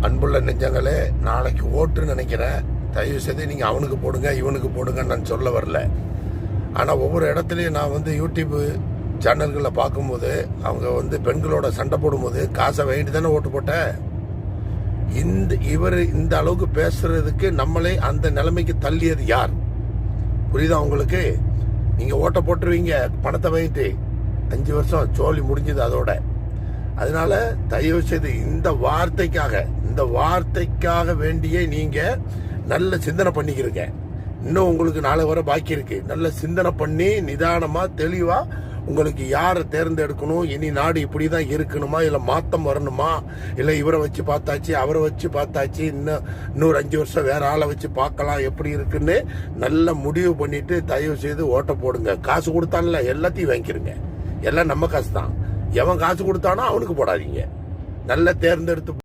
அன்புள்ள நெஞ்சங்களே, நாளைக்கு ஓட்டுன்னு நினைக்கிறேன். தயவு செய்து நீங்கள் அவனுக்கு போடுங்க இவனுக்கு போடுங்கன்னு நான் சொல்ல வரல. ஆனால் ஒவ்வொரு இடத்துலையும் நான் யூடியூப் சேனல்களில் பார்க்கும்போது அவங்க பெண்களோட சண்டை போடும்போது காசை வாங்கிட்டு தானே ஓட்டு போட்டேன். இவர் இந்த அளவுக்கு பேசுறதுக்கு நம்மளே அந்த நிலைமைக்கு தள்ளியது யார்? புரியுதா உங்களுக்கு? நீங்கள் ஓட்டை போட்டுருவீங்க பணத்தை வாங்கிட்டு, 5 வருஷம் சோழி முடிஞ்சது அதோட. அதனால தயவு செய்து இந்த வார்த்தைக்காக வேண்டிய நீங்க நல்ல சிந்தனை பண்ணிக்கிறீங்க. இன்னும் உங்களுக்கு நாளை வர பாக்கி இருக்கு. நல்ல சிந்தனை பண்ணி நிதானமா தெளிவா உங்களுக்கு யாரை தேர்ந்தெடுக்கணும், இனி நாடு இப்படிதான் இருக்கணுமா, இல்ல மாத்தம் வரணுமா, இல்ல இவரை வச்சு பார்த்தாச்சு அவரை வச்சு பார்த்தாச்சு, இன்னொரு 5 வருஷம் வேற ஆளை வச்சு பார்க்கலாம் எப்படி இருக்குன்னு நல்ல முடிவு பண்ணிட்டு தயவு செய்து ஓட்ட போடுங்க. காசு கொடுத்தான்ல எல்லாத்தையும் வாங்கிக்கிறங்க. எல்லாம் நம்ம காசு தான். எவன் காசு கொடுத்தானோ அவனுக்கு போடாதீங்க. நல்ல தேர்ந்தெடுத்து